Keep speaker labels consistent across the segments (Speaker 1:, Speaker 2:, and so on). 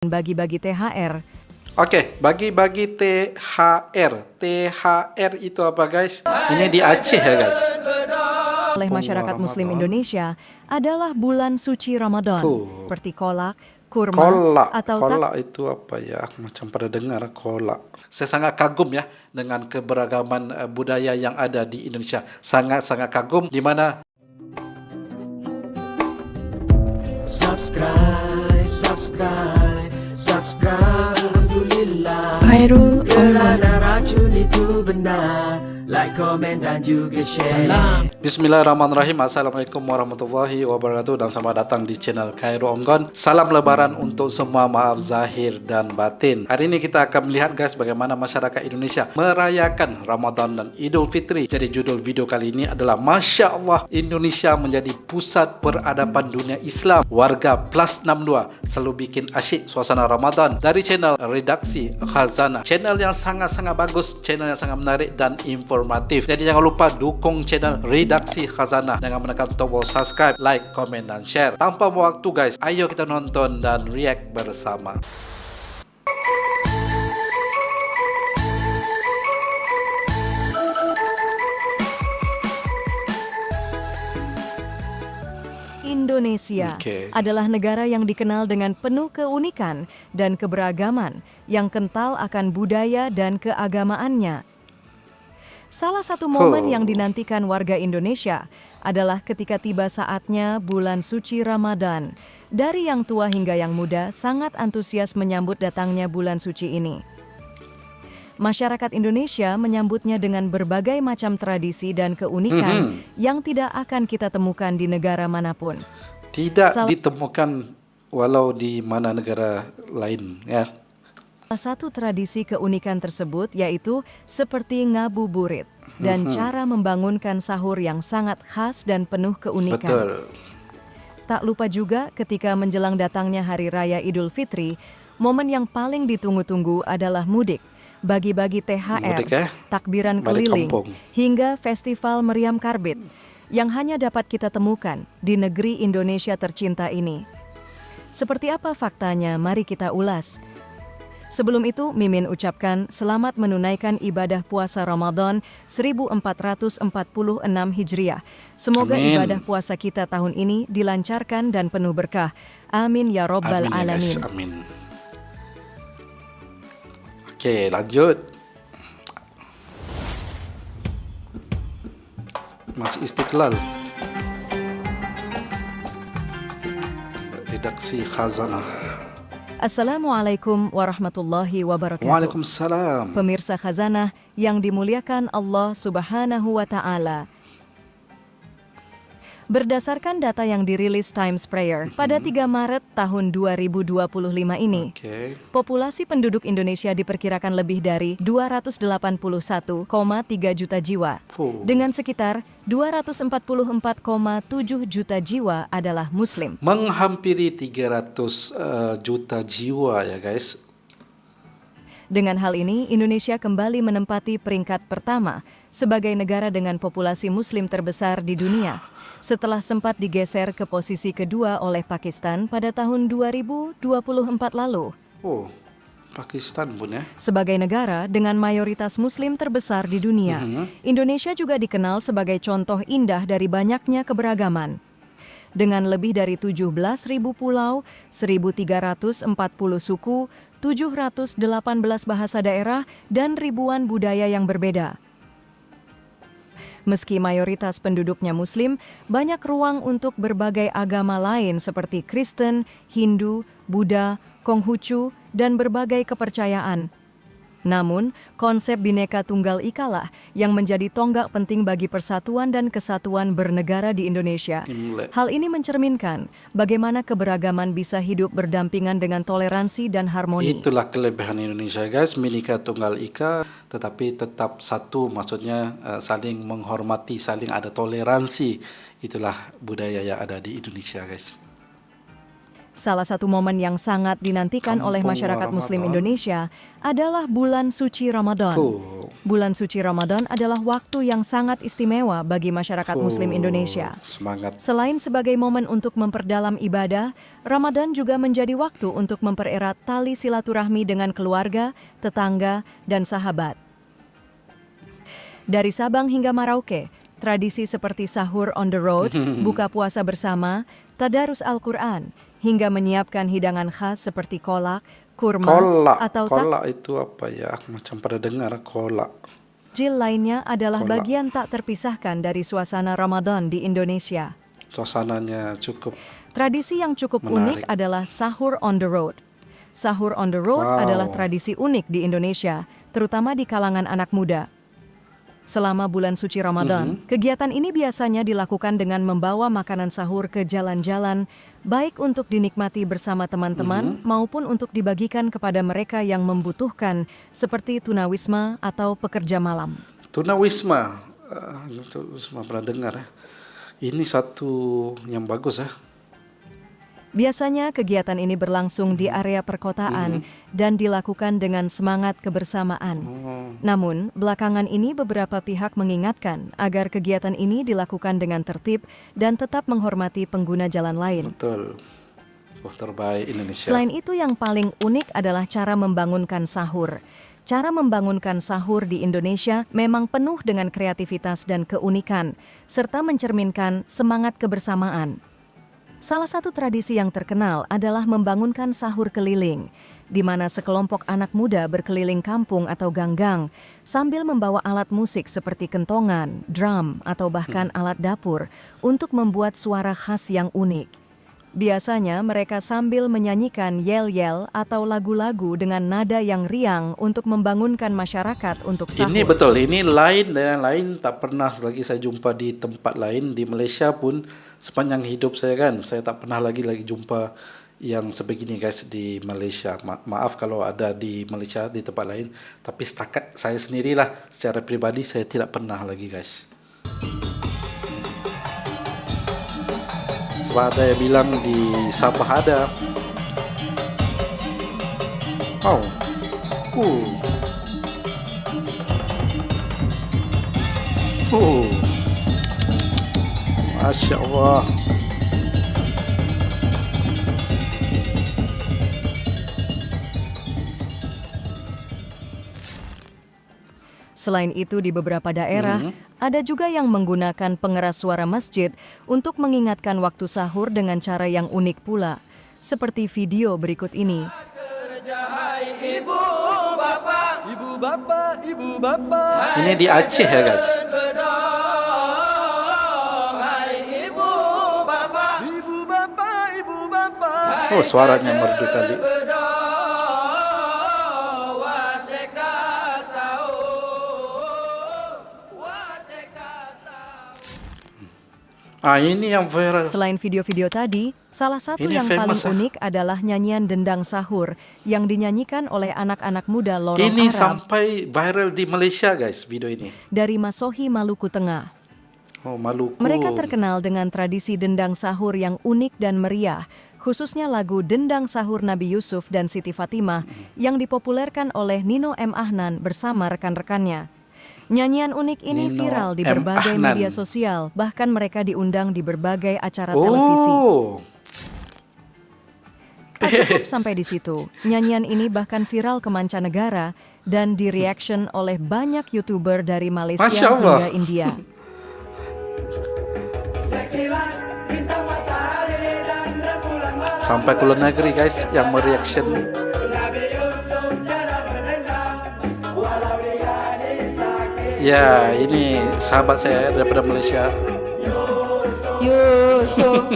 Speaker 1: bagi-bagi THR.
Speaker 2: Oke, bagi-bagi THR. THR itu apa guys? Ini di Aceh ya guys.
Speaker 1: Oleh masyarakat Muslim Indonesia adalah bulan suci Ramadan. Seperti kolak, kurma, atau
Speaker 2: kolak itu apa ya? Macam pernah dengar kolak. Saya sangat kagum ya dengan keberagaman budaya yang ada di Indonesia. Sangat-sangat kagum di mana
Speaker 3: subscribe, alhamdulillah. Khairul Kerana racun itu benar. Like, comment dan juga share. Salam.
Speaker 2: Bismillahirrahmanirrahim. Assalamualaikum warahmatullahi wabarakatuh. Dan selamat datang di channel Khairul Onggon. Salam lebaran untuk semua, maaf zahir dan batin. Hari ini kita akan melihat guys bagaimana masyarakat Indonesia merayakan Ramadan dan Idul Fitri. Jadi judul video kali ini adalah Masya Allah, Indonesia menjadi pusat peradaban dunia Islam. Warga Plus 62 selalu bikin asyik suasana Ramadan dari channel Redaksi Khazanah. Channel yang sangat-sangat bagus, channel yang sangat menarik dan informatif. Jadi jangan lupa dukung channel Redaksi Khazanah dengan menekan tombol subscribe, like, komen, dan share. Tanpa waktu guys, ayo kita nonton dan react bersama.
Speaker 1: Indonesia adalah negara yang dikenal dengan penuh keunikan dan keberagaman yang kental akan budaya dan keagamaannya. Salah satu momen yang dinantikan warga Indonesia adalah ketika tiba saatnya bulan suci Ramadan. Dari yang tua hingga yang muda sangat antusias menyambut datangnya bulan suci ini. Masyarakat Indonesia menyambutnya dengan berbagai macam tradisi dan keunikan yang tidak akan kita temukan di negara manapun.
Speaker 2: Tidak ditemukan walau di mana negara lain ya.
Speaker 1: Salah satu tradisi keunikan tersebut yaitu seperti ngabuburit dan cara membangunkan sahur yang sangat khas dan penuh keunikan.
Speaker 2: Betul.
Speaker 1: Tak lupa juga ketika menjelang datangnya Hari Raya Idul Fitri, momen yang paling ditunggu-tunggu adalah mudik, bagi-bagi THR, takbiran keliling, hingga festival meriam karbit yang hanya dapat kita temukan di negeri Indonesia tercinta ini. Seperti apa faktanya? Mari kita ulas. Sebelum itu, Mimin ucapkan selamat menunaikan ibadah puasa Ramadan 1446 Hijriah. Semoga ibadah puasa kita tahun ini dilancarkan dan penuh berkah. Amin ya Rabbal Alamin.
Speaker 2: Amin. Oke, lanjut. Masih Istiqlal. Redaksi Khazanah.
Speaker 1: Assalamualaikum warahmatullahi wabarakatuh.
Speaker 2: Waalaikumsalam.
Speaker 1: Pemirsa Khazanah yang dimuliakan Allah Subhanahu wa Ta'ala. Berdasarkan data yang dirilis Times Prayer pada 3 Maret tahun 2025 ini, populasi penduduk Indonesia diperkirakan lebih dari 281,3 juta jiwa. Dengan sekitar 244,7 juta jiwa adalah Muslim.
Speaker 2: Menghampiri 300 juta jiwa ya guys.
Speaker 1: Dengan hal ini, Indonesia kembali menempati peringkat pertama sebagai negara dengan populasi Muslim terbesar di dunia, setelah sempat digeser ke posisi kedua oleh Pakistan pada tahun 2024 lalu.
Speaker 2: Oh, Pakistan pun ya.
Speaker 1: Sebagai negara dengan mayoritas Muslim terbesar di dunia, Indonesia juga dikenal sebagai contoh indah dari banyaknya keberagaman. Dengan lebih dari 17.000 pulau, 1.340 suku, 718 bahasa daerah, dan ribuan budaya yang berbeda. Meski mayoritas penduduknya Muslim, banyak ruang untuk berbagai agama lain seperti Kristen, Hindu, Buddha, Konghucu, dan berbagai kepercayaan. Namun, konsep Bhinneka Tunggal Ika lah yang menjadi tonggak penting bagi persatuan dan kesatuan bernegara di Indonesia. Hal ini mencerminkan bagaimana keberagaman bisa hidup berdampingan dengan toleransi dan harmoni.
Speaker 2: Itulah kelebihan Indonesia guys, Bhinneka Tunggal Ika, tetapi tetap satu, maksudnya saling menghormati, saling ada toleransi. Itulah budaya yang ada di Indonesia guys.
Speaker 1: Salah satu momen yang sangat dinantikan oleh masyarakat Muslim Indonesia adalah bulan suci Ramadan. Bulan suci Ramadan adalah waktu yang sangat istimewa bagi masyarakat Muslim Indonesia.
Speaker 2: Semangat.
Speaker 1: Selain sebagai momen untuk memperdalam ibadah, Ramadan juga menjadi waktu untuk mempererat tali silaturahmi dengan keluarga, tetangga, dan sahabat. Dari Sabang hingga Merauke, tradisi seperti sahur on the road, buka puasa bersama, tadarus Al-Quran, hingga menyiapkan hidangan khas seperti kolak, kurma, atau
Speaker 2: kolak itu apa ya? Macam pada dengar kolak.
Speaker 1: Takjil lainnya adalah bagian tak terpisahkan dari suasana Ramadan di Indonesia.
Speaker 2: Suasananya cukup
Speaker 1: Tradisi yang cukup
Speaker 2: menarik.
Speaker 1: unik adalah sahur on the road. Sahur on the road adalah tradisi unik di Indonesia, terutama di kalangan anak muda. Selama bulan suci Ramadan, kegiatan ini biasanya dilakukan dengan membawa makanan sahur ke jalan-jalan, baik untuk dinikmati bersama teman-teman maupun untuk dibagikan kepada mereka yang membutuhkan, seperti tunawisma atau pekerja malam.
Speaker 2: Tunawisma, pernah dengar ya. Ini satu yang bagus ya.
Speaker 1: Biasanya kegiatan ini berlangsung di area perkotaan dan dilakukan dengan semangat kebersamaan. Namun, belakangan ini beberapa pihak mengingatkan agar kegiatan ini dilakukan dengan tertib dan tetap menghormati pengguna jalan lain.
Speaker 2: Betul. Terbaik Indonesia.
Speaker 1: Selain itu, yang paling unik adalah cara membangunkan sahur. Cara membangunkan sahur di Indonesia memang penuh dengan kreativitas dan keunikan, serta mencerminkan semangat kebersamaan. Salah satu tradisi yang terkenal adalah membangunkan sahur keliling, di mana sekelompok anak muda berkeliling kampung atau ganggang sambil membawa alat musik seperti kentongan, drum, atau bahkan alat dapur untuk membuat suara khas yang unik. Biasanya mereka sambil menyanyikan yel-yel atau lagu-lagu dengan nada yang riang untuk membangunkan masyarakat untuk sahur.
Speaker 2: Ini betul, ini lain dan lain tak pernah lagi saya jumpa di tempat lain. Di Malaysia pun sepanjang hidup saya kan, saya tak pernah lagi jumpa yang sebegini guys di Malaysia. Maaf kalau ada di Malaysia di tempat lain, tapi setakat saya sendirilah secara pribadi saya tidak pernah lagi guys. Sebab ada yang bilang di Sabah ada. Masya Allah.
Speaker 1: Selain itu, di beberapa daerah, ada juga yang menggunakan pengeras suara masjid untuk mengingatkan waktu sahur dengan cara yang unik pula, seperti video berikut ini.
Speaker 2: Ini di Aceh ya guys. Oh, suaranya merdu kali. Ini yang viral.
Speaker 1: Selain video-video tadi, salah satu
Speaker 2: Ini
Speaker 1: yang paling
Speaker 2: famous,
Speaker 1: unik adalah nyanyian dendang sahur yang dinyanyikan oleh anak-anak muda lorong
Speaker 2: Ini
Speaker 1: Arab
Speaker 2: sampai viral di Malaysia guys, video ini.
Speaker 1: dari Masohi, Maluku Tengah.
Speaker 2: Oh, Maluku.
Speaker 1: Mereka terkenal dengan tradisi dendang sahur yang unik dan meriah, khususnya lagu Dendang Sahur Nabi Yusuf dan Siti Fatimah yang dipopulerkan oleh Nino M. Ahnan bersama rekan-rekannya. Nyanyian unik ini
Speaker 2: Nino
Speaker 1: viral di
Speaker 2: M.
Speaker 1: berbagai
Speaker 2: Ahnan.
Speaker 1: media sosial, bahkan mereka diundang di berbagai acara televisi. Tak cukup sampai di situ, nyanyian ini bahkan viral ke mancanegara dan di-reaction oleh banyak YouTuber dari Malaysia
Speaker 2: Masya Allah.
Speaker 1: hingga India.
Speaker 2: Sampai ke luar negeri guys yang mereaction. Ya, ini sahabat saya daripada Malaysia.
Speaker 4: Yusuf. Yusuf.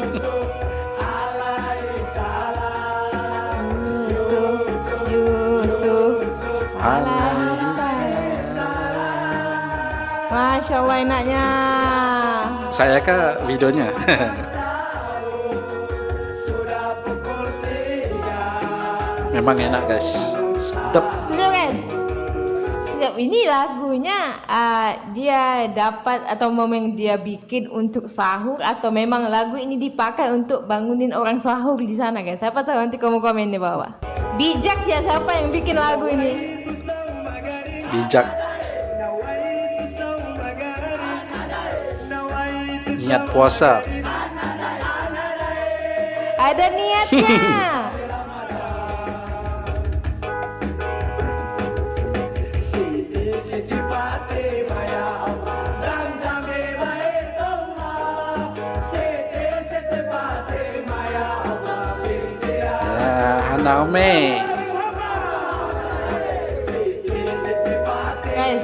Speaker 4: Masya Allah enaknya.
Speaker 2: Saya kah videonya? Memang enak guys. Sedap.
Speaker 4: Sekejap guys. Sekejap. ini lagunya dia dapat atau memang dia bikin untuk sahur atau memang lagu ini dipakai untuk bangunin orang sahur di sana guys? Siapa tahu, nanti kamu komen di bawah. Bijak ya siapa yang bikin lagu ini?
Speaker 2: Bijak. Niat puasa.
Speaker 4: Ada niatnya.
Speaker 2: Hanaume.
Speaker 4: Guys,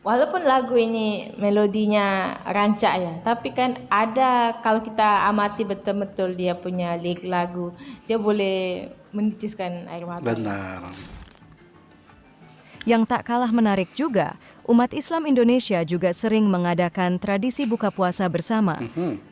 Speaker 4: walaupun lagu ini melodinya rancak ya, tapi kan ada, kalau kita amati betul-betul dia punya lirik lagu, dia boleh menitiskan air mata.
Speaker 2: Benar.
Speaker 1: Yang tak kalah menarik juga, umat Islam Indonesia juga sering mengadakan tradisi buka puasa bersama.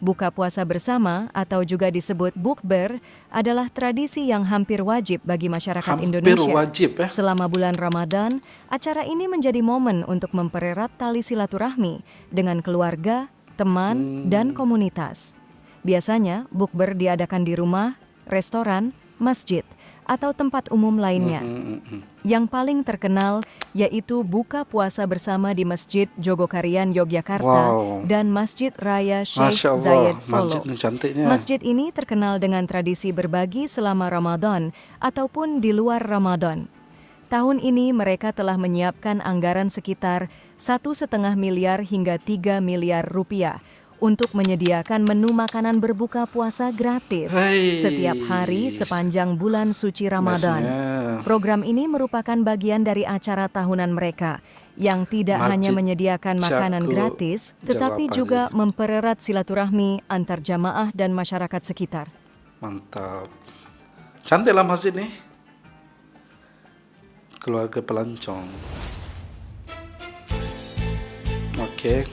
Speaker 1: Buka puasa bersama atau juga disebut bukber adalah tradisi yang hampir wajib bagi masyarakat Indonesia.
Speaker 2: Wajib, ya?
Speaker 1: Selama bulan Ramadan, acara ini menjadi momen untuk mempererat tali silaturahmi dengan keluarga, teman, dan komunitas. Biasanya, bukber diadakan di rumah, restoran, masjid, atau tempat umum lainnya. Yang paling terkenal yaitu buka puasa bersama di Masjid Jogokarian Yogyakarta dan Masjid Raya Sheikh Zayed Solo. Masjid ini terkenal dengan tradisi berbagi selama Ramadan ataupun di luar Ramadan. Tahun ini mereka telah menyiapkan anggaran sekitar 1,5 miliar hingga 3 miliar rupiah untuk menyediakan menu makanan berbuka puasa gratis setiap hari sepanjang bulan suci Ramadan. Program ini merupakan bagian dari acara tahunan mereka yang tidak hanya menyediakan makanan gratis, tetapi juga mempererat silaturahmi antar jamaah dan masyarakat sekitar.
Speaker 2: Mantap. Cantiklah masjid nih. Keluarga pelancong. Oke.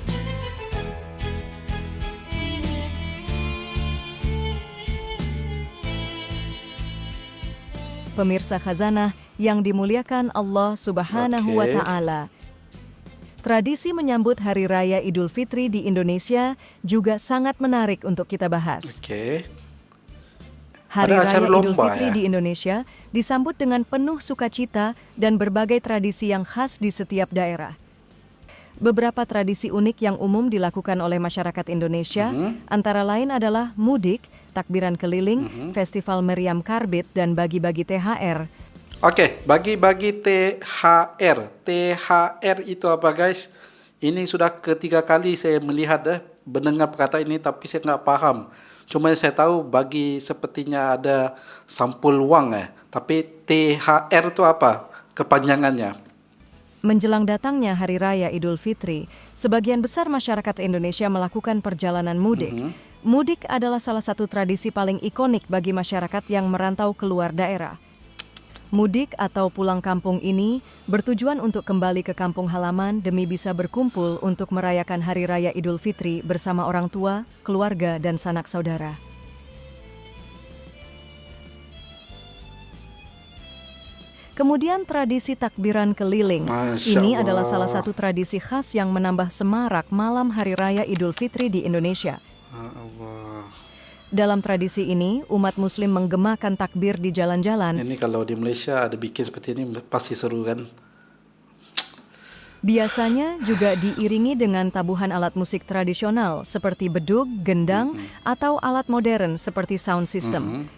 Speaker 1: Pemirsa Khazanah yang dimuliakan Allah Subhanahu wa Ta'ala. Tradisi menyambut Hari Raya Idul Fitri di Indonesia juga sangat menarik untuk kita bahas. Hari Raya Idul Fitri di Indonesia disambut dengan penuh sukacita dan berbagai tradisi yang khas di setiap daerah. Beberapa tradisi unik yang umum dilakukan oleh masyarakat Indonesia antara lain adalah mudik, takbiran keliling, festival meriam karbit, dan bagi-bagi THR.
Speaker 2: Oke, bagi-bagi THR. THR itu apa guys? Ini sudah ketiga kali saya melihat mendengar perkataan ini tapi saya nggak paham. Cuma saya tahu bagi sepertinya ada sampul wang Tapi THR itu apa kepanjangannya?
Speaker 1: Menjelang datangnya Hari Raya Idul Fitri, sebagian besar masyarakat Indonesia melakukan perjalanan mudik. Mudik adalah salah satu tradisi paling ikonik bagi masyarakat yang merantau keluar daerah. Mudik atau pulang kampung ini bertujuan untuk kembali ke kampung halaman demi bisa berkumpul untuk merayakan Hari Raya Idul Fitri bersama orang tua, keluarga, dan sanak saudara. Kemudian tradisi takbiran keliling. Ini adalah salah satu tradisi khas yang menambah semarak malam Hari Raya Idul Fitri di Indonesia. Dalam tradisi ini, umat muslim menggemakan takbir di jalan-jalan.
Speaker 2: Ini kalau di Malaysia ada bikin seperti ini pasti seru kan?
Speaker 1: Biasanya juga diiringi dengan tabuhan alat musik tradisional seperti bedug, gendang, atau alat modern seperti sound system.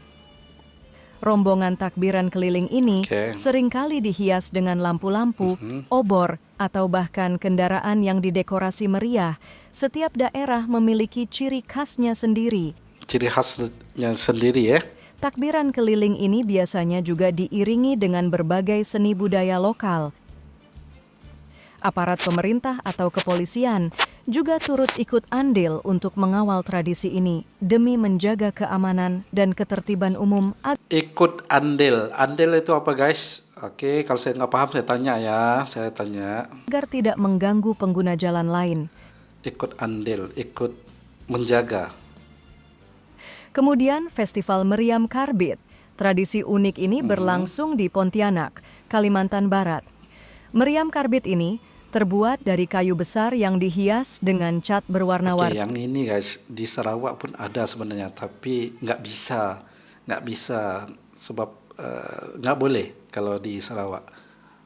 Speaker 1: Rombongan takbiran keliling ini seringkali dihias dengan lampu-lampu, obor, atau bahkan kendaraan yang didekorasi meriah. Setiap daerah memiliki ciri khasnya sendiri.
Speaker 2: Ciri khasnya sendiri ya?
Speaker 1: Takbiran keliling ini biasanya juga diiringi dengan berbagai seni budaya lokal. Aparat pemerintah atau kepolisian juga turut ikut andil untuk mengawal tradisi ini demi menjaga keamanan dan ketertiban umum.
Speaker 2: Ikut andil. Andil itu apa guys? Oke, kalau saya nggak paham saya tanya ya. Saya tanya.
Speaker 1: Agar tidak mengganggu pengguna jalan lain.
Speaker 2: Ikut andil, ikut menjaga.
Speaker 1: Kemudian Festival Meriam Karbit. Tradisi unik ini berlangsung di Pontianak, Kalimantan Barat. Meriam karbit ini terbuat dari kayu besar yang dihias dengan cat berwarna-warni.
Speaker 2: Yang ini guys, di Sarawak pun ada sebenarnya, tapi nggak bisa sebab nggak boleh kalau di Sarawak.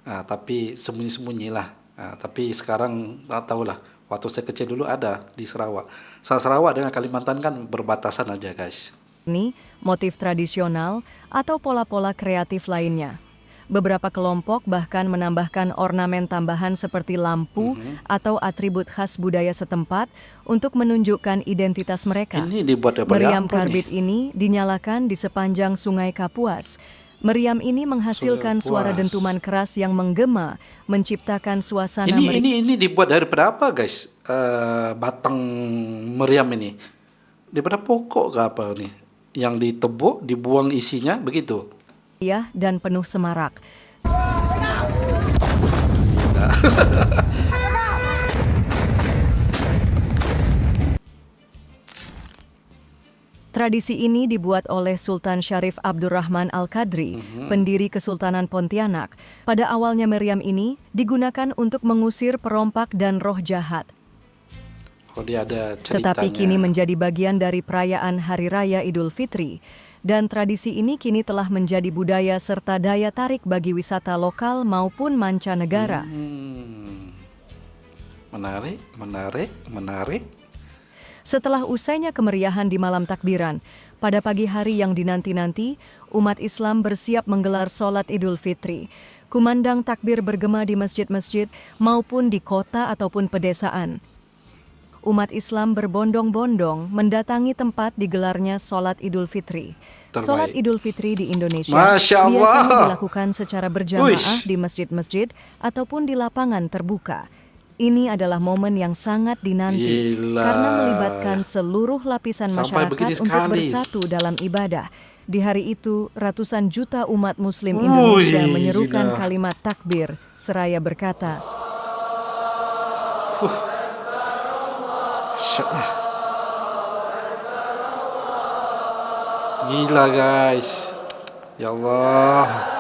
Speaker 2: Tapi sembunyi-sembunyi lah. Tapi sekarang tak tahulah. Waktu saya kecil dulu ada di Sarawak. Sarawak dengan Kalimantan kan berbatasan aja guys.
Speaker 1: Ini motif tradisional atau pola-pola kreatif lainnya. Beberapa kelompok bahkan menambahkan ornamen tambahan seperti lampu atau atribut khas budaya setempat untuk menunjukkan identitas mereka.
Speaker 2: Ini dibuat dari
Speaker 1: Meriam
Speaker 2: apa
Speaker 1: karbit
Speaker 2: nih?
Speaker 1: ini dinyalakan di sepanjang Sungai Kapuas. Meriam ini menghasilkan suara dentuman keras yang menggema, menciptakan suasana
Speaker 2: ini dibuat daripada apa guys? Batang meriam ini daripada pokok ke apa nih? Yang ditebuk, dibuang isinya begitu.
Speaker 1: dan penuh semarak. Tradisi ini dibuat oleh Sultan Syarif Abdurrahman Al-Qadri, pendiri Kesultanan Pontianak. Pada awalnya meriam ini digunakan untuk mengusir perompak dan roh jahat.
Speaker 2: Dia ada ceritanya.
Speaker 1: Tetapi kini menjadi bagian dari perayaan Hari Raya Idul Fitri. Dan tradisi ini kini telah menjadi budaya serta daya tarik bagi wisata lokal maupun mancanegara.
Speaker 2: Menarik.
Speaker 1: Setelah usainya kemeriahan di malam takbiran, pada pagi hari yang dinanti-nanti, umat Islam bersiap menggelar sholat Idul Fitri. Kumandang takbir bergema di masjid-masjid maupun di kota ataupun pedesaan. Umat Islam berbondong-bondong mendatangi tempat digelarnya sholat Idul Fitri. Sholat Idul Fitri di Indonesia biasanya dilakukan secara berjamaah di masjid-masjid ataupun di lapangan terbuka. Ini adalah momen yang sangat dinanti karena melibatkan seluruh lapisan masyarakat untuk bersatu dalam ibadah. Di hari itu, ratusan juta umat Muslim Indonesia menyerukan kalimat takbir seraya berkata,
Speaker 2: Gila guys. Ya Allah.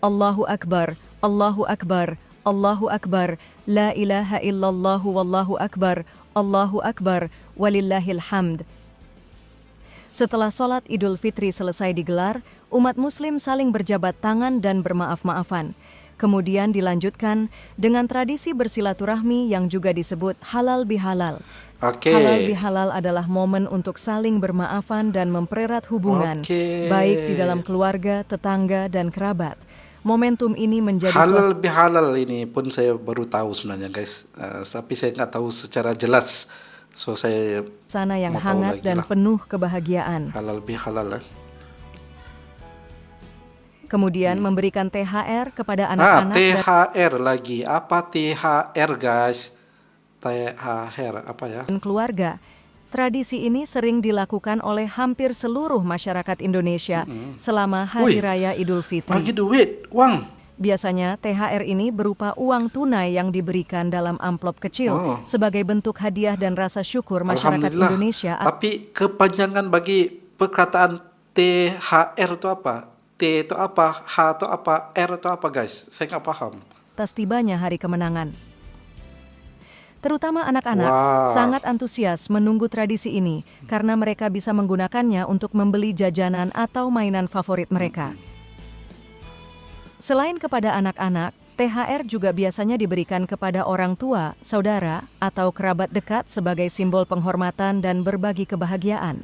Speaker 1: Allahu Akbar, Allahu Akbar, Allahu Akbar, la ilaha illallah wallahu akbar, Allahu Akbar, walillahil hamd. Setelah sholat Idul Fitri selesai digelar, umat Muslim saling berjabat tangan dan bermaaf-maafan. Kemudian dilanjutkan dengan tradisi bersilaturahmi yang juga disebut halal bihalal. Halal bihalal adalah momen untuk saling bermaafan dan mempererat hubungan, baik di dalam keluarga, tetangga, dan kerabat. Momentum ini menjadi
Speaker 2: halal bihalal ini pun saya baru tahu sebenarnya guys, tapi saya nggak tahu secara jelas. So saya
Speaker 1: suasana yang hangat dan penuh kebahagiaan.
Speaker 2: Halal bihalal.
Speaker 1: Kemudian memberikan THR kepada anak-anak.
Speaker 2: THR lagi. Apa THR guys? THR apa ya?
Speaker 1: Dan keluarga. Tradisi ini sering dilakukan oleh hampir seluruh masyarakat Indonesia selama Hari Raya Idul Fitri.
Speaker 2: Bagi duit, uang.
Speaker 1: Biasanya THR ini berupa uang tunai yang diberikan dalam amplop kecil sebagai bentuk hadiah dan rasa syukur masyarakat Indonesia.
Speaker 2: Tapi kepanjangan bagi perkataan THR itu apa? T itu apa? H itu apa? R itu apa guys? Saya nggak paham.
Speaker 1: Atas tibanya hari kemenangan. Terutama anak-anak sangat antusias menunggu tradisi ini karena mereka bisa menggunakannya untuk membeli jajanan atau mainan favorit mereka. Selain kepada anak-anak, THR juga biasanya diberikan kepada orang tua, saudara, atau kerabat dekat sebagai simbol penghormatan dan berbagi kebahagiaan.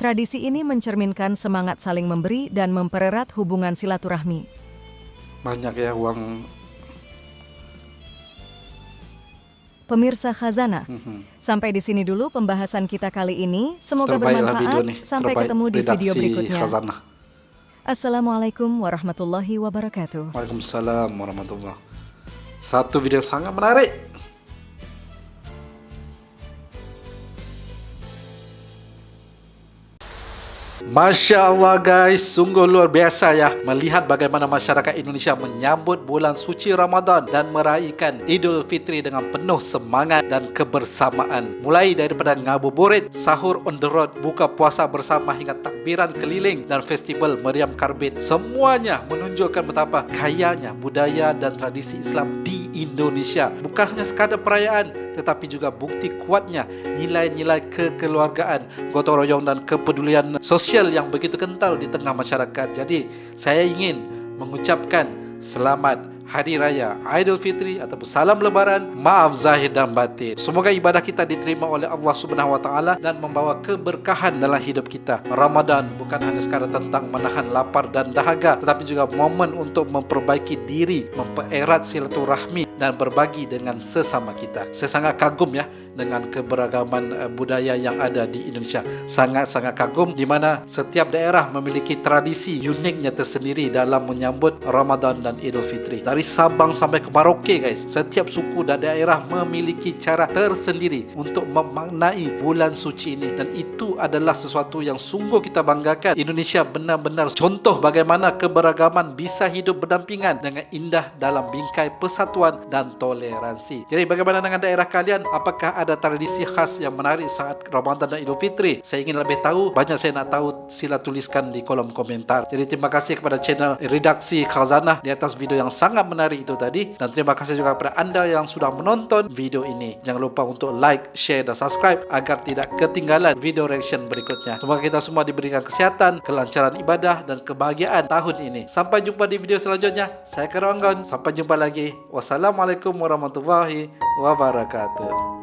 Speaker 1: Tradisi ini mencerminkan semangat saling memberi dan mempererat hubungan silaturahmi.
Speaker 2: Banyak ya uang.
Speaker 1: Pemirsa Khazanah, sampai di sini dulu pembahasan kita kali ini. Semoga bermanfaat. Sampai ketemu di video berikutnya.
Speaker 2: Khazanah.
Speaker 1: Assalamualaikum warahmatullahi wabarakatuh.
Speaker 2: Waalaikumsalam warahmatullahi wabarakatuh. Satu video sangat menarik. Masya Allah guys, sungguh luar biasa ya melihat bagaimana masyarakat Indonesia menyambut bulan suci Ramadan dan meraihkan Idul Fitri dengan penuh semangat dan kebersamaan. Mulai daripada ngabuburit, sahur on the road, buka puasa bersama hingga takbiran keliling dan festival Meriam Karbit. Semuanya menunjukkan betapa kayanya budaya dan tradisi Islam di Indonesia. Bukan hanya sekadar perayaan, tetapi juga bukti kuatnya nilai-nilai kekeluargaan, gotong royong dan kepedulian sosial yang begitu kental di tengah masyarakat. Jadi, saya ingin mengucapkan selamat Hari Raya Idul Fitri ataupun salam lebaran, maaf zahir dan batin. Semoga ibadah kita diterima oleh Allah Subhanahu wa taala dan membawa keberkahan dalam hidup kita. Ramadan bukan hanya sekadar tentang menahan lapar dan dahaga, tetapi juga momen untuk memperbaiki diri, mempererat silaturahmi dan berbagi dengan sesama kita. Saya sangat kagum ya dengan keberagaman budaya yang ada di Indonesia. Sangat-sangat kagum di mana setiap daerah memiliki tradisi uniknya tersendiri dalam menyambut Ramadan dan Idul Fitri. Dari Sabang sampai ke Merauke guys, setiap suku dan daerah memiliki cara tersendiri untuk memaknai bulan suci ini, dan itu adalah sesuatu yang sungguh kita banggakan. Indonesia benar-benar contoh bagaimana keberagaman bisa hidup berdampingan dengan indah dalam bingkai persatuan dan toleransi. Jadi bagaimana dengan daerah kalian? Apakah ada tradisi khas yang menarik saat Ramadan dan Idul Fitri? Saya ingin lebih tahu, banyak saya nak tahu, sila tuliskan di kolom komentar. Jadi terima kasih kepada channel Redaksi Khazanah di atas video yang sangat menarik itu tadi, dan terima kasih juga kepada anda yang sudah menonton video ini. Jangan lupa untuk like, share dan subscribe agar tidak ketinggalan video reaction berikutnya. Semoga kita semua diberikan kesehatan, kelancaran ibadah dan kebahagiaan tahun ini. Sampai jumpa di video selanjutnya. Saya Khairul Onggon. Sampai jumpa lagi. Wassalamualaikum warahmatullahi wabarakatuh.